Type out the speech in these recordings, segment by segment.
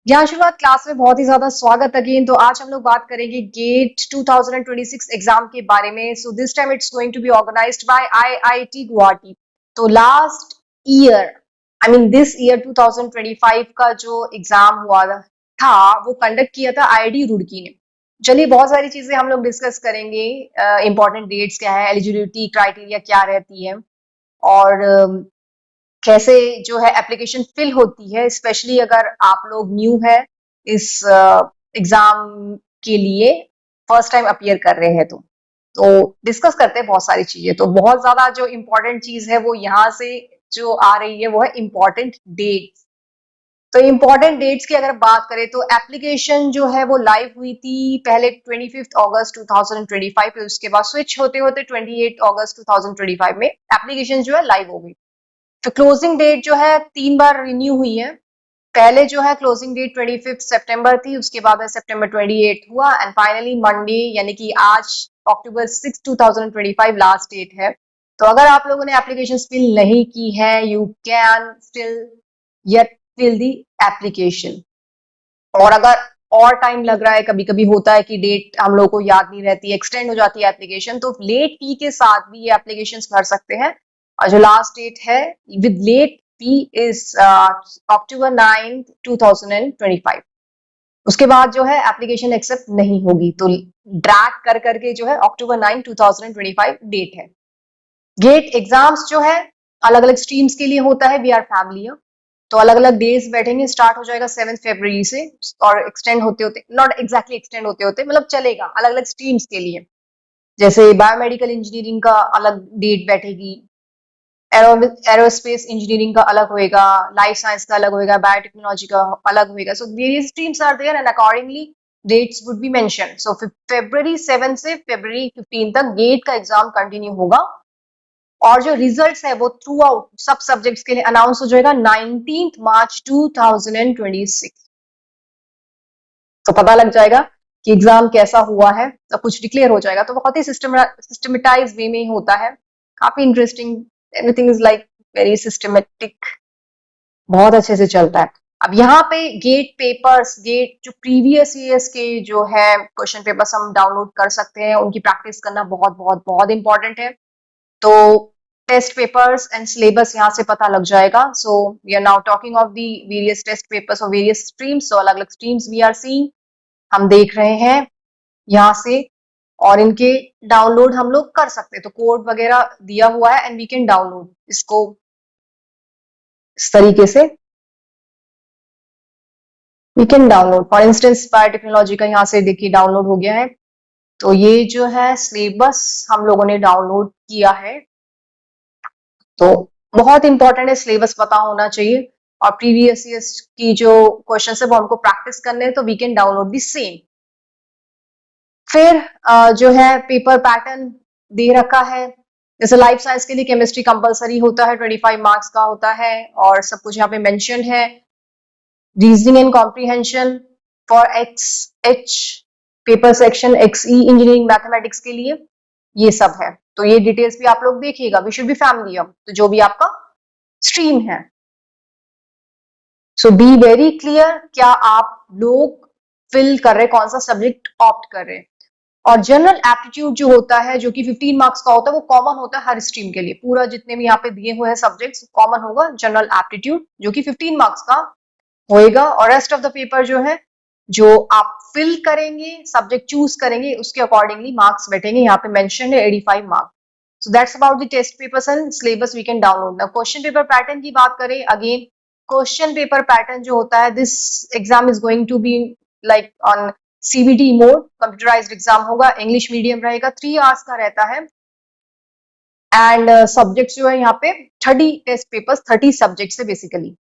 यहाँ शुरुआत क्लास में बहुत ही ज्यादा स्वागत अगेन। तो आज हम लोग बात करेंगे गेट 2026 एग्जाम के बारे में। So this time it's going to be organised by IIT Guwahati. तो last year, I mean this year 2025 का जो एग्जाम हुआ था वो कंडक्ट किया था आईआईटी रुड़की ने। चलिए, बहुत सारी चीजें हम लोग डिस्कस करेंगे। इंपॉर्टेंट डेट्स क्या है, एलिजिबिलिटी क्राइटेरिया क्या रहती है, और कैसे जो है एप्लीकेशन फिल होती है, स्पेशली अगर आप लोग न्यू है इस एग्जाम के लिए, फर्स्ट टाइम अपीयर कर रहे हैं। तो डिस्कस करते हैं बहुत सारी चीजें। तो बहुत ज्यादा जो इम्पोर्टेंट चीज है वो यहाँ से जो आ रही है वो है इम्पोर्टेंट डेट्स। तो इम्पोर्टेंट डेट्स की अगर बात करें तो एप्लीकेशन जो है वो लाइव हुई थी पहले 25 अगस्त 2025 पे, उसके बाद स्विच होते होते 28 अगस्त 2025 में एप्लीकेशन जो है लाइव हो गई। तो क्लोजिंग डेट जो है 3 बार रिन्यू हुई है। पहले जो है क्लोजिंग डेट 25 सितंबर थी, उसके बाद में सितंबर 28 हुआ, एंड फाइनली मंडे यानी कि आज अक्टूबर 6 2025 लास्ट डेट है। तो अगर आप लोगों ने एप्लीकेशन फिल नहीं की है, you can still yet fill the application. और अगर और टाइम लग रहा है, कभी कभी होता है कि डेट हम लोग को याद नहीं रहती, एक्सटेंड हो जाती है एप्लीकेशन, तो लेट फी के साथ भी ये एप्लीकेशन भर सकते हैं। और जो लास्ट डेट है with late fee is October 9 2025। उसके बाद जो है एप्लीकेशन एक्सेप्ट नहीं होगी। तो ड्रैग कर करके जो है अक्टूबर 9 2025 डेट है। गेट एग्जाम्स जो है अलग अलग स्ट्रीम्स के लिए होता है। वी आर फैमिली, तो अलग अलग डेज बैठेंगे। स्टार्ट हो जाएगा 7 फरवरी से और एक्सटेंड होते होते, नॉट एग्जैक्टली एक्सटेंड होते होते, मतलब चलेगा अलग अलग स्ट्रीम्स के लिए। जैसे बायोमेडिकल इंजीनियरिंग का अलग डेट बैठेगी, एरोस्पेस इंजीनियरिंग का अलग होएगा, लाइफ साइंस का अलग होएगा, बायोटेक्नोलॉजी का अलग होएगा। So various streams are there and accordingly dates would be mention. सो फरवरी 7 से फरवरी 15 तक गेट का एग्जाम कंटिन्यू होगा। और जो रिजल्ट्स है वो थ्रू आउट सब सब्जेक्ट्स के लिए अनाउंस हो जाएगा 19 मार्च 2026। तो पता लग जाएगा कि एग्जाम कैसा हुआ है, सब कुछ डिक्लेयर हो जाएगा। तो बहुत ही सिस्टमेटाइज वे में होता है, काफी interesting. Everything is like very systematic, बहुत अच्छे से चलता है। अब यहाँ पे गेट पेपर्स, गेट जो प्रीवियस ईयर्स के जो है क्वेश्चन पेपर्स हम डाउनलोड कर सकते हैं, उनकी प्रैक्टिस करना बहुत बहुत बहुत इंपॉर्टेंट है। तो टेस्ट पेपर्स एंड सिलेबस यहाँ से पता लग जाएगा। So we are now talking of the various test papers और वेरियस स्ट्रीम्स। सो अलग अलग स्ट्रीम्स वी आर सीइंग, हम देख रहे हैं यहाँ से। और इनके डाउनलोड हम लोग कर सकते हैं, तो कोड वगैरह दिया हुआ है एंड वी कैन डाउनलोड इसको इस तरीके से। We can download for instance biotechnology का यहाँ से देखिए डाउनलोड हो गया है। तो ये जो है सिलेबस हम लोगों ने डाउनलोड किया है। तो बहुत इंपॉर्टेंट है, सिलेबस पता होना चाहिए। और प्रीवियस ईयर्स की जो क्वेश्चन है वो हमको प्रैक्टिस करने हैं, तो we can download the same. फिर जो है पेपर पैटर्न दे रखा है। जैसे लाइफ साइंस के लिए केमिस्ट्री कंपलसरी होता है, 25 मार्क्स का होता है, और सब कुछ यहाँ पे मेंशन है। Reasoning and comprehension for x H paper section, x E engineering mathematics के लिए ये सब है। तो ये डिटेल्स भी आप लोग देखिएगा। वी शुड बी फैमिली, तो जो भी आपका स्ट्रीम है। सो बी वेरी क्लियर, क्या आप लोग फिल कर रहे, कौन सा सब्जेक्ट ऑप्ट कर रहे हैं। और जनरल एप्टीट्यूड जो होता है, जो कि 15 मार्क्स का होता है, वो कॉमन होता है हर स्ट्रीम के लिए। पूरा जितने भी यहाँ पे दिए हुए हैं सब्जेक्ट्स कॉमन होगा जनरल एप्टीट्यूड, जो कि 15 मार्क्स का होएगा। और रेस्ट ऑफ द पेपर जो है, जो आप फिल करेंगे, सब्जेक्ट चूज करेंगे, उसके अकॉर्डिंगली मार्क्स बैठेंगे। यहाँ पे मेंशन है 85 marks. So that's about the test papers and syllabus we can download. Now question paper pattern की बात करें, अगेन क्वेश्चन पेपर पैटर्न जो होता है, this exam is going to be like on CBT mode, computerised exam होगा, English medium रहेगा, 3 hours का रहता है। एंड सब्जेक्ट्स जो है यहाँ पे 30 टेस्ट पेपर्स, 30 सब्जेक्ट्स है basically.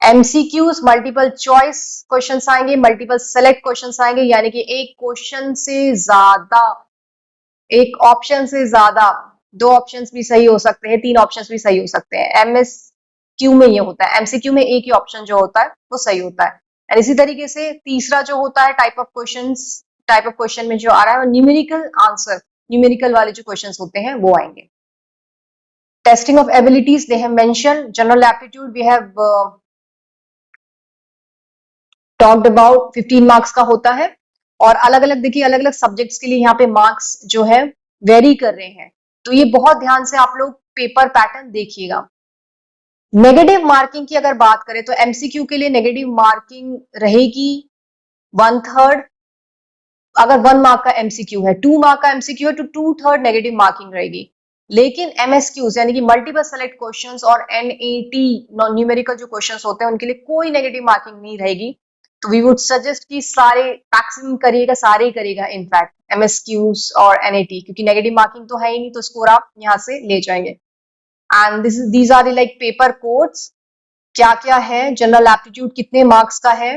MCQs multiple choice questions आएंगे, मल्टीपल सेलेक्ट क्वेश्चंस आएंगे, यानी कि एक क्वेश्चन से ज्यादा, एक ऑप्शन से ज्यादा, 2 ऑप्शंस भी सही हो सकते हैं, 3 ऑप्शंस भी सही हो सकते हैं। एमएसक्यू में ये होता है, एमसीक्यू में एक ही ऑप्शन जो होता है वो सही होता है। और इसी तरीके से तीसरा जो होता है टाइप ऑफ क्वेश्चन में जो आ रहा है वो न्यूमेरिकल आंसर, न्यूमेरिकल वाले जो क्वेश्चंस होते हैं वो आएंगे। Testing of abilities they have mention, general aptitude we have talked about 15 marks का होता है और अलग अलग देखिए अलग अलग सब्जेक्ट्स के लिए यहाँ पे मार्क्स जो है वेरी कर रहे हैं, तो ये बहुत ध्यान से आप लोग पेपर पैटर्न देखिएगा। नेगेटिव मार्किंग की अगर बात करें तो एमसीक्यू के लिए नेगेटिव मार्किंग रहेगी 1/3। अगर 1 मार्क का एमसीक्यू है, 2 मार्क का एमसीक्यू है तो 2/3 नेगेटिव मार्किंग रहेगी। लेकिन एमएसक्यूज यानी कि मल्टीपल सेलेक्ट क्वेश्चंस और एनएटी नॉन न्यूमेरिकल जो क्वेश्चंस होते हैं उनके लिए कोई नेगेटिव मार्किंग नहीं रहेगी। तो वी वुड सजेस्ट कि सारे मैक्सिमम करिएगा, सारे ही करिएगा इनफैक्ट एमएसक्यूज और एनएटी, क्योंकि नेगेटिव मार्किंग तो है ही नहीं, तो स्कोर आप यहाँ से ले जाएंगे। And these are like paper codes, क्या क्या है, जनरल एप्टीट्यूड कितने मार्क्स का है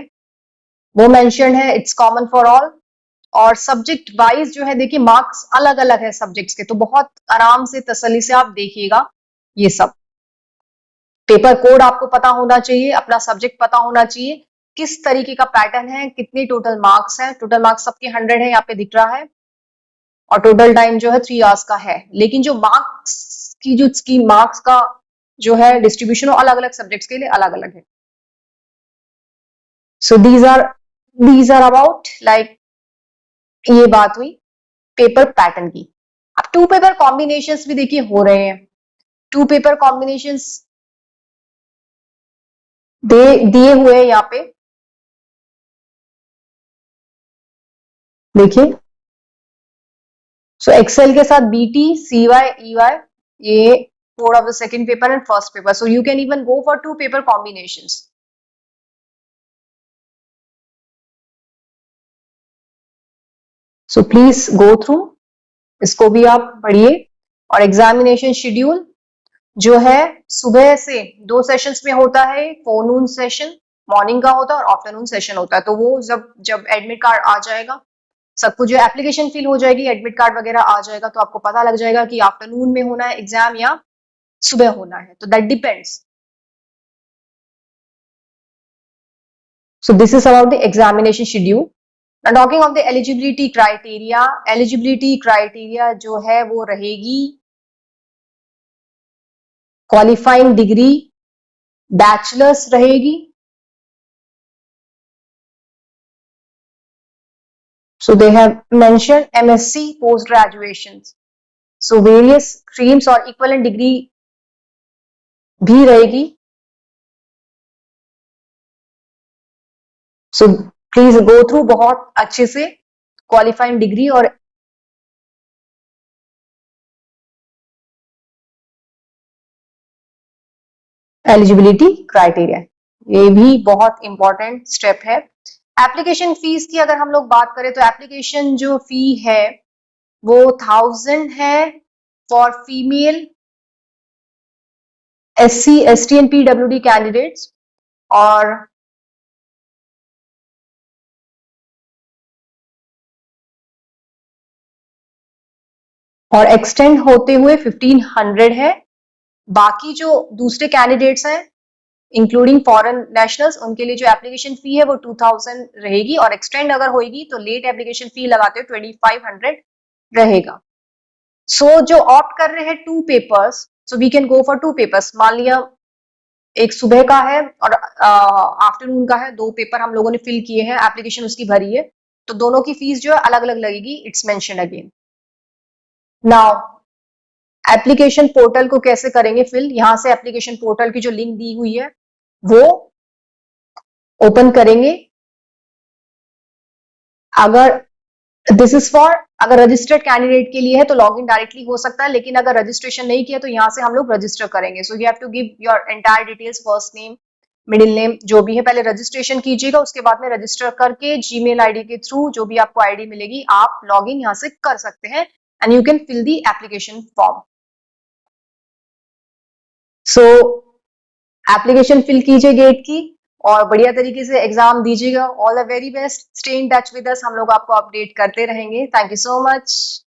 वो मेंशन है, इट्स कॉमन फॉर ऑल। और सब्जेक्ट वाइज जो है देखिए मार्क्स अलग अलग है सब्जेक्ट्स के, तो बहुत आराम से तसल्ली से आप देखिएगा। ये सब पेपर कोड आपको पता होना चाहिए, अपना सब्जेक्ट पता होना चाहिए, किस तरीके का पैटर्न है, कितने टोटल मार्क्स है। टोटल मार्क्स सबके 100 है, यहाँ पे दिख रहा है, और टोटल टाइम जो है 3 आवर्स का है। लेकिन जो मार्क्स की जो स्कीम, मार्क्स का जो है डिस्ट्रीब्यूशन, वो अलग अलग सब्जेक्ट्स के लिए अलग अलग है। So these are about like, ये बात हुई पेपर पैटर्न की। अब 2 पेपर कॉम्बिनेशंस भी देखिए हो रहे हैं। 2 पेपर कॉम्बिनेशंस दिए हुए हैं यहाँ पे, देखिए। सो एक्सेल के साथ बीटी, सीवाई, ईवाई, ये code of the second paper and first paper. So you can even go for 2 paper combinations. So please go through, इसको भी आप पढ़िए। और एग्जामिनेशन शेड्यूल जो है सुबह से 2 सेशंस में होता है, फोरनून सेशन मॉर्निंग का होता है और आफ्टरनून सेशन होता है। तो वो जब जब एडमिट कार्ड आ जाएगा, सब कुछ जो एप्लीकेशन फिल हो जाएगी, एडमिट कार्ड वगैरह आ जाएगा, तो आपको पता लग जाएगा कि आफ्टरनून में होना है एग्जाम या सुबह होना है, तो that depends. So this is about the examination schedule. Now talking of the eligibility criteria, eligibility criteria जो है वो रहेगी क्वालिफाइंग डिग्री बैचलर्स रहेगी। So they have mentioned MSc post graduations. So various streams और equivalent degree भी रहेगी। So please go through बहुत अच्छे से क्वालिफाइंग डिग्री और एलिजिबिलिटी क्राइटेरिया, ये भी बहुत इंपॉर्टेंट स्टेप है। एप्लीकेशन फीस की अगर हम लोग बात करें तो एप्लीकेशन जो फी है वो 1000 है for female SC ST and PWD candidates, और एक्सटेंड होते हुए 1500 है। बाकी जो दूसरे कैंडिडेट्स हैं इंक्लूडिंग फॉरेन नेशनल्स, उनके लिए जो एप्लीकेशन फी है वो 2000 रहेगी, और एक्सटेंड अगर होगी तो लेट एप्लीकेशन फी लगाते हुए 2500 रहेगा। सो जो ऑप्ट कर रहे हैं 2 papers, so we can go for 2 papers. मान लिया एक सुबह का है और आफ्टरनून का है, 2 पेपर हम लोगों ने फिल किए हैं, एप्लीकेशन उसकी भरी है, तो दोनों की फीस जो है अलग अलग लगेगी। It's mention again. Now application portal को कैसे करेंगे फिल, यहां से एप्लीकेशन पोर्टल की जो लिंक दी हुई है वो ओपन करेंगे। अगर दिस इज फॉर, अगर रजिस्टर्ड कैंडिडेट के लिए है तो लॉगिन डायरेक्टली हो सकता है, लेकिन अगर रजिस्ट्रेशन नहीं किया तो यहाँ से हम लोग रजिस्टर करेंगे। So you have to give your entire details, first name, middle name, जो भी है, पहले रजिस्ट्रेशन कीजिएगा, उसके बाद में रजिस्टर करके जीमेल आईडी के थ्रू जो भी आपको आईडी मिलेगी आप लॉगिन यहाँ से कर सकते हैं and you can fill the application form. So application fill कीजिए गेट की और बढ़िया तरीके से एग्जाम दीजिएगा। All the very best, stay in touch with us, हम लोग आपको अपडेट करते रहेंगे। Thank you so much.